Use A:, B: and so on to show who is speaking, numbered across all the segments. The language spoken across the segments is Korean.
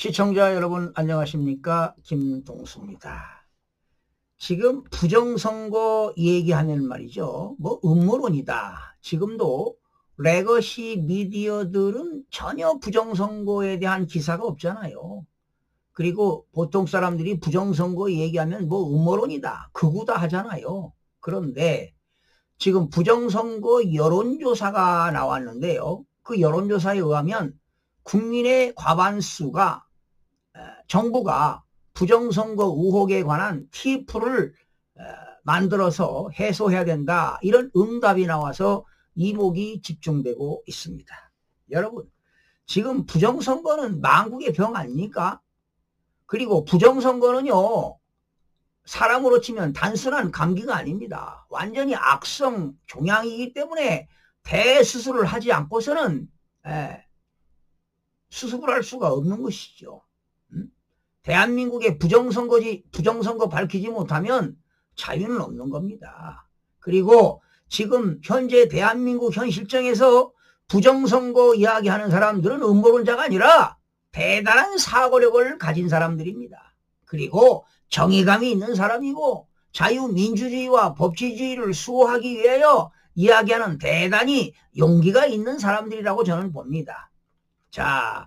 A: 시청자 여러분 안녕하십니까? 김동수입니다. 지금 부정선거 얘기하면 말이죠. 음모론이다. 지금도 레거시 미디어들은 전혀 부정선거에 대한 기사가 없잖아요. 그리고 보통 사람들이 부정선거 얘기하면 음모론이다. 극우다 하잖아요. 그런데 지금 부정선거 여론조사가 나왔는데요. 그 여론조사에 의하면 국민의 과반수가 정부가 부정선거 의혹에 관한 TF를 만들어서 해소해야 된다. 이런 응답이 나와서 이목이 집중되고 있습니다. 여러분, 지금 부정선거는 만국의 병 아닙니까? 그리고 부정선거는요, 사람으로 치면 단순한 감기가 아닙니다. 완전히 악성 종양이기 때문에 대수술을 하지 않고서는 수습을 할 수가 없는 것이죠. 대한민국의 부정선거 밝히지 못하면 자유는 없는 겁니다. 그리고 지금 현재 대한민국 현 실정에서 부정선거 이야기하는 사람들은 음모론자가 아니라 대단한 사고력을 가진 사람들입니다. 그리고 정의감이 있는 사람이고 자유민주주의와 법치주의를 수호하기 위하여 이야기하는 대단히 용기가 있는 사람들이라고 저는 봅니다. 자,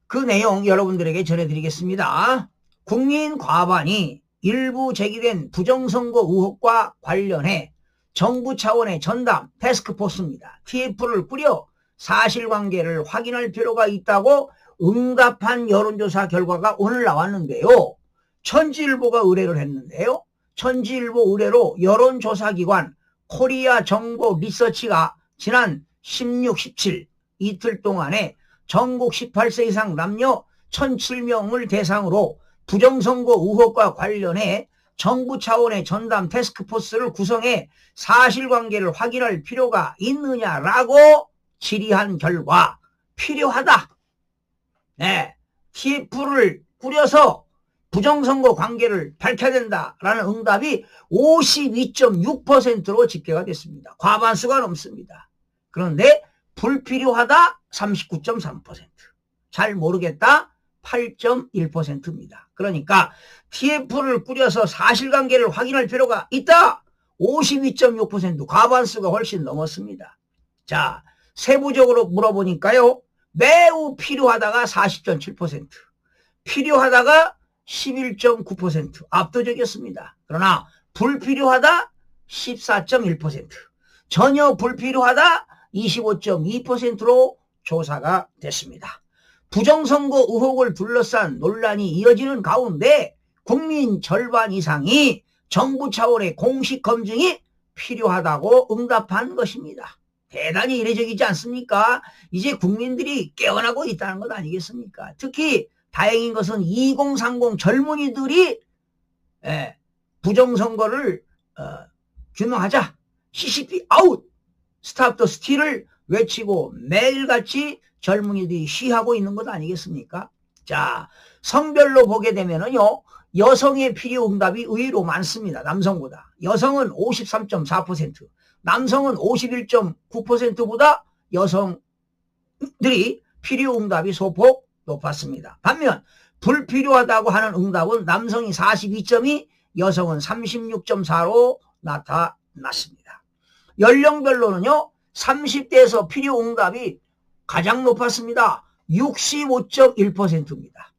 A: 그 내용 여러분들에게 전해드리겠습니다. 국민 과반이 일부 제기된 부정선거 의혹과 관련해 정부 차원의 전담 태스크포스입니다. TF를 꾸려 사실관계를 확인할 필요가 있다고 응답한 여론조사 결과가 오늘 나왔는데요. 천지일보가 의뢰를 했는데요. 천지일보 의뢰로 여론조사기관 코리아 정보 리서치가 지난 16, 17 이틀 동안에 전국 18세 이상 남녀 1007명을 대상으로 부정선거 의혹과 관련해 정부 차원의 전담 태스크포스를 구성해 사실관계를 확인할 필요가 있느냐라고 질의한 결과 필요하다. TF를 꾸려서 부정선거 관계를 밝혀야 된다라는 응답이 52.6%로 집계가 됐습니다. 과반수가 넘습니다. 그런데 불필요하다 39.3%, 잘 모르겠다 8.1%입니다. 그러니까 TF를 꾸려서 사실관계를 확인할 필요가 있다 52.6%, 과반수가 훨씬 넘었습니다. 자, 세부적으로 물어보니까요. 매우 필요하다가 40.7%, 필요하다가 11.9%, 압도적이었습니다. 그러나 불필요하다 14.1%, 전혀 불필요하다 25.2%로 조사가 됐습니다. 부정선거 의혹을 둘러싼 논란이 이어지는 가운데 국민 절반 이상이 정부 차원의 공식 검증이 필요하다고 응답한 것입니다. 대단히 이례적이지 않습니까? 이제 국민들이 깨어나고 있다는 것 아니겠습니까? 특히 다행인 것은 2030 젊은이들이 부정선거를 규명하자, CCP 아웃, 스탑 더 스틸을 외치고 매일같이 젊은이들이 시하고 있는 것 아니겠습니까? 자, 성별로 보게 되면은요, 여성의 필요 응답이 의외로 많습니다. 남성보다. 여성은 53.4%, 남성은 51.9%보다 여성들이 필요 응답이 소폭 높았습니다. 반면 불필요하다고 하는 응답은 남성이 42.2, 여성은 36.4로 나타났습니다. 연령별로는요, 30대에서 필요 응답이 가장 높았습니다. 65.1%입니다.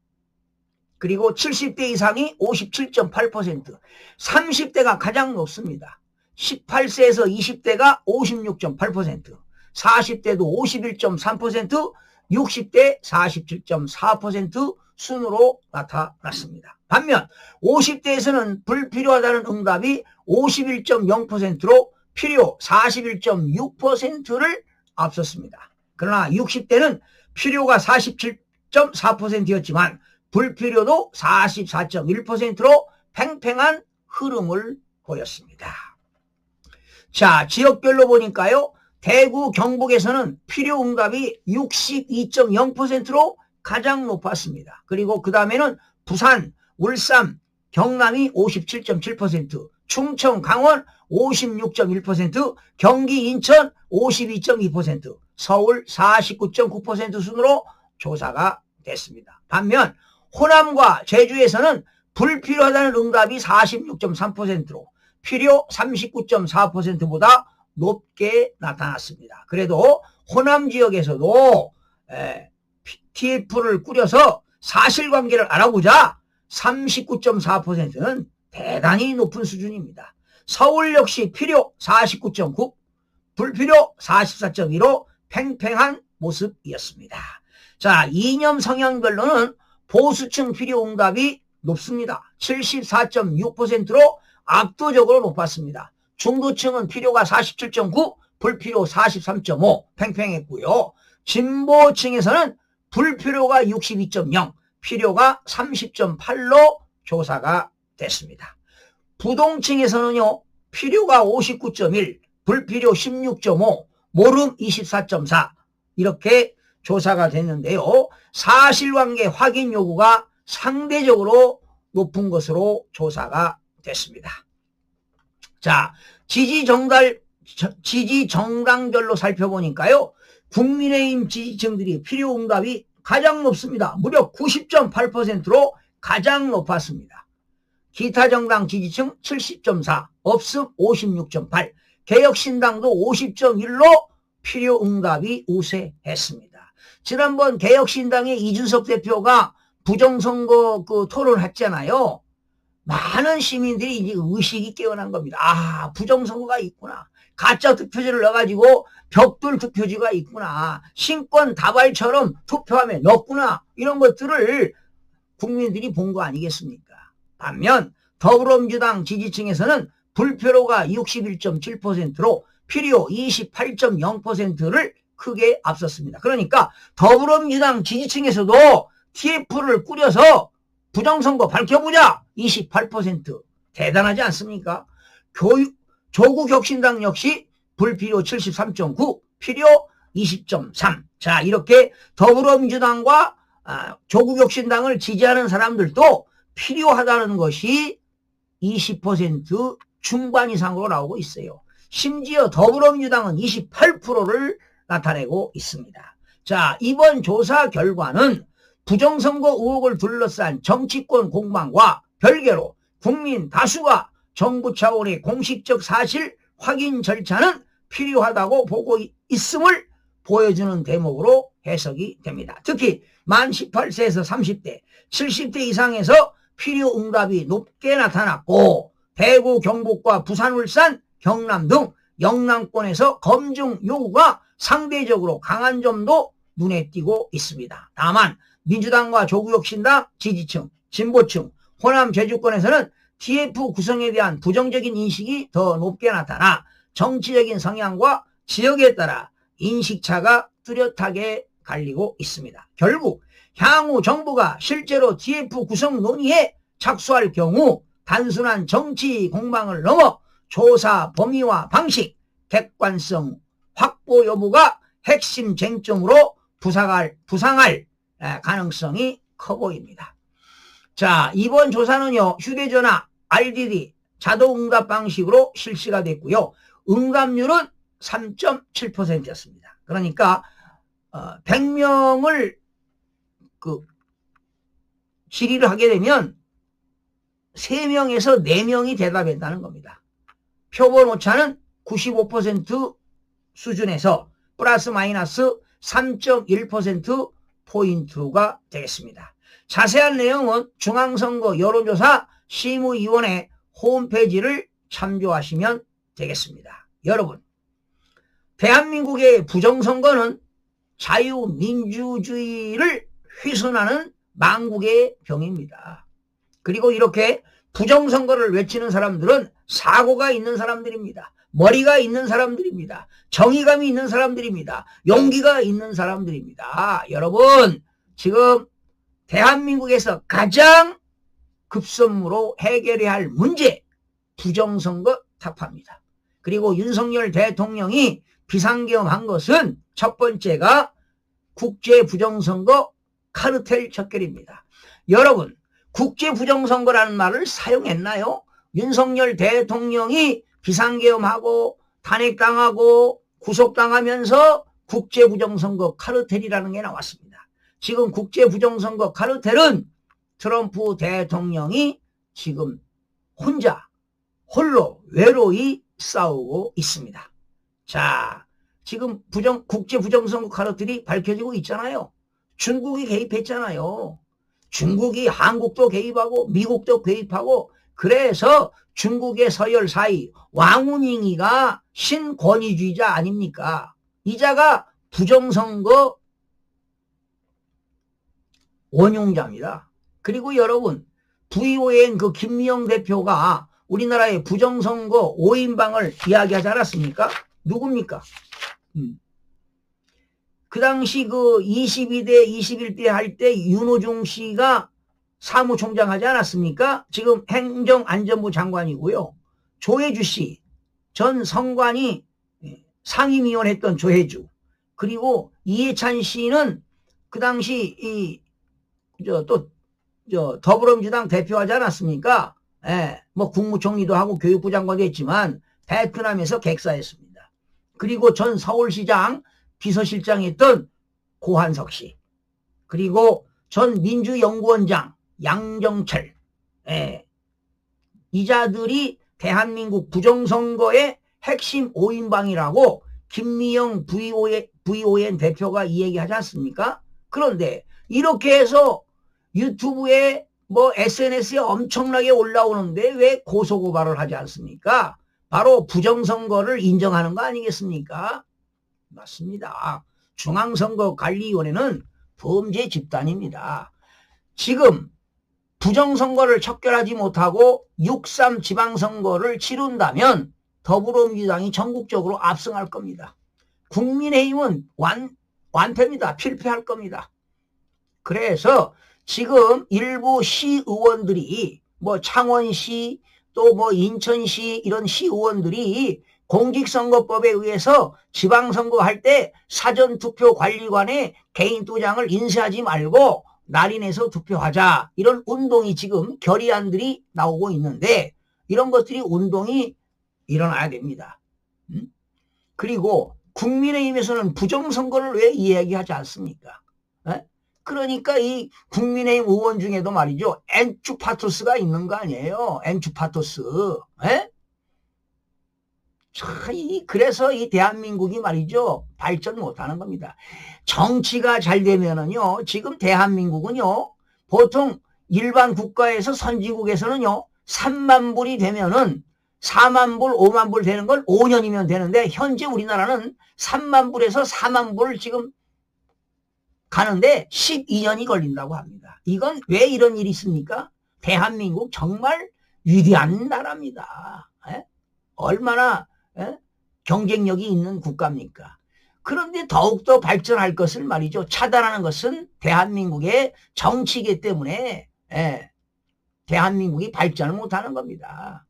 A: 그리고 70대 이상이 57.8%, 30대가 가장 높습니다. 18세에서 20대가 56.8%, 40대도 51.3%, 60대 47.4% 순으로 나타났습니다. 반면 50대에서는 불필요하다는 응답이 51.0%로 필요 41.6%를 앞섰습니다. 그러나 60대는 필요가 47.4%였지만 불필요도 44.1%로 팽팽한 흐름을 보였습니다. 자, 지역별로 보니까요. 대구, 경북에서는 필요 응답이 62.0%로 가장 높았습니다. 그리고 그 다음에는 부산, 울산, 경남이 57.7%, 충청, 강원 56.1%, 경기, 인천 52.2%, 서울 49.9% 순으로 조사가 됐습니다. 반면 호남과 제주에서는 불필요하다는 응답이 46.3%로 필요 39.4%보다 높게 나타났습니다. 그래도 호남 지역에서도 TF를 꾸려서 사실관계를 알아보자 39.4%는 대단히 높은 수준입니다. 서울 역시 필요 49.9, 불필요 44.2로 팽팽한 모습이었습니다. 자, 이념 성향별로는 보수층 필요 응답이 높습니다. 74.6%로 압도적으로 높았습니다. 중도층은 필요가 47.9, 불필요 43.5 팽팽했고요. 진보층에서는 불필요가 62.0, 필요가 30.8로 조사가 됐습니다. 부동층에서는요, 필요가 59.1, 불필요 16.5, 모름 24.4 이렇게 조사가 됐는데요. 사실관계 확인 요구가 상대적으로 높은 것으로 조사가 됐습니다. 자, 지지 정당별로 살펴보니까요. 국민의힘 지지층들이 필요 응답이 가장 높습니다. 무려 90.8%로 가장 높았습니다. 기타 정당 지지층 70.4, 없음 56.8, 개혁신당도 50.1로 필요 응답이 우세했습니다. 지난번 개혁신당의 이준석 대표가 부정선거 토론했잖아요. 많은 시민들이 이제 의식이 깨어난 겁니다. 아, 부정선거가 있구나. 가짜 투표지를 넣어가지고 벽돌 투표지가 있구나. 신권 다발처럼 투표함에 넣었구나. 이런 것들을 국민들이 본 거 아니겠습니까? 반면 더불어민주당 지지층에서는 불필요가 61.7%로 필요 28.0%를 크게 앞섰습니다. 그러니까 더불어민주당 지지층에서도 TF를 꾸려서 부정선거 밝혀보자 28% 대단하지 않습니까? 조국혁신당 역시 불필요 73.9, 필요 20.3. 자, 이렇게 더불어민주당과 조국혁신당을 지지하는 사람들도 필요하다는 것이 20% 중반 이상으로 나오고 있어요. 심지어 더불어민주당은 28%를 나타내고 있습니다. 자, 이번 조사 결과는 부정선거 의혹을 둘러싼 정치권 공방과 별개로 국민 다수가 정부 차원의 공식적 사실 확인 절차는 필요하다고 보고 있음을 보여주는 대목으로 해석이 됩니다. 특히 만 18세에서 30대, 70대 이상에서 필요 응답이 높게 나타났고 대구, 경북과 부산, 울산, 경남 등 영남권에서 검증 요구가 상대적으로 강한 점도 눈에 띄고 있습니다. 다만 민주당과 조국혁신당 지지층, 진보층, 호남 제주권에서는 TF 구성에 대한 부정적인 인식이 더 높게 나타나 정치적인 성향과 지역에 따라 인식차가 뚜렷하게 갈리고 있습니다. 결국 향후 정부가 실제로 TF 구성 논의에 착수할 경우 단순한 정치 공방을 넘어 조사 범위와 방식, 객관성 확보 여부가 핵심 쟁점으로 부상할 가능성이 커 보입니다. 자, 이번 조사는요, 휴대전화, RDD, 자동응답 방식으로 실시가 됐고요. 응답률은 3.7%였습니다. 그러니까 100명을 질의를 하게 되면 3명에서 4명이 대답했다는 겁니다. 표본 오차는 95% 수준에서 플러스 마이너스 3.1%포인트가 되겠습니다. 자세한 내용은 중앙선거 여론조사 심의위원회 홈페이지를 참조하시면 되겠습니다. 여러분, 대한민국의 부정선거는 자유민주주의를 훼손하는 망국의 병입니다. 그리고 이렇게 부정선거를 외치는 사람들은 사고가 있는 사람들입니다. 머리가 있는 사람들입니다. 정의감이 있는 사람들입니다. 용기가 있는 사람들입니다. 여러분, 지금 대한민국에서 가장 급선무로 해결해야 할 문제, 부정선거 타파입니다. 그리고 윤석열 대통령이 비상계엄한 것은 첫 번째가 국제부정선거 카르텔 척결입니다. 여러분, 국제부정선거라는 말을 사용했나요? 윤석열 대통령이 비상계엄하고 탄핵당하고 구속당하면서 국제부정선거 카르텔이라는 게 나왔습니다. 지금 국제부정선거 카르텔은 트럼프 대통령이 지금 홀로 외로이 싸우고 있습니다. 자, 지금 국제부정선거 카르텔이 밝혀지고 있잖아요. 중국이 개입했잖아요. 중국이 한국도 개입하고 미국도 개입하고, 그래서 중국의 서열 4위 왕우닝이가 신권위주의자 아닙니까? 이자가 부정선거 원흉자입니다. 그리고 여러분, VON 그 김미영 대표가 우리나라의 부정선거 5인방을 이야기하지 않았습니까? 누굽니까? 그 당시 그 22대 21대 할 때 윤호중 씨가 사무총장 하지 않았습니까? 지금 행정안전부 장관이고요. 조혜주 씨 전 성관이 상임위원 했던 조혜주, 그리고 이해찬 씨는 그 당시 더불어민주당 대표하지 않았습니까? 예, 뭐 국무총리도 하고 교육부 장관도 했지만 베트남에서 객사했습니다. 그리고 전 서울시장 비서실장 했던 고한석 씨, 그리고 전 민주연구원장 양정철, 예, 이자들이 대한민국 부정선거의 핵심 5인방이라고 김미영 VON 대표가 이 얘기하지 않습니까? 그런데 이렇게 해서 유튜브에 뭐 SNS에 엄청나게 올라오는데 왜 고소고발을 하지 않습니까? 바로 부정선거를 인정하는 거 아니겠습니까? 맞습니다. 중앙선거관리위원회는 범죄 집단입니다. 지금 부정선거를 척결하지 못하고 6.3 지방선거를 치른다면 더불어민주당이 전국적으로 압승할 겁니다. 국민의힘은 완패입니다. 필패할 겁니다. 그래서 지금 일부 시의원들이 뭐 창원시 또 뭐 인천시 이런 시의원들이 공직선거법에 의해서 지방선거 할 때 사전투표관리관에 개인도장을 인쇄하지 말고 날인해서 투표하자, 이런 운동이 지금 결의안들이 나오고 있는데, 이런 것들이 운동이 일어나야 됩니다. 그리고 국민의힘에서는 부정선거를 왜 이야기하지 않습니까? 그러니까 이 국민의힘 의원 중에도 말이죠, 엔추파토스가 있는 거 아니에요. 엔추파토스. 그래서 이 대한민국이 말이죠, 발전 못하는 겁니다. 정치가 잘 되면은요, 지금 대한민국은요, 보통 일반 국가에서 선진국에서는요, 3만 불이 되면은 4만 불, 5만 불 되는 걸 5년이면 되는데, 현재 우리나라는 3만 불에서 4만 불을 지금 가는데 12년이 걸린다고 합니다. 이건 왜 이런 일이 있습니까? 대한민국 정말 위대한 나라입니다. 얼마나 경쟁력이 있는 국가입니까? 그런데 더욱더 발전할 것을 말이죠, 차단하는 것은 대한민국의 정치이기 때문에 대한민국이 발전을 못하는 겁니다.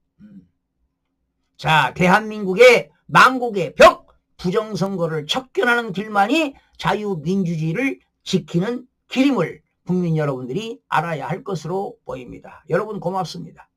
A: 자, 대한민국의 망국의 벽, 부정선거를 척결하는 길만이 자유민주주의를 지키는 길임을 국민 여러분들이 알아야 할 것으로 보입니다. 여러분 고맙습니다.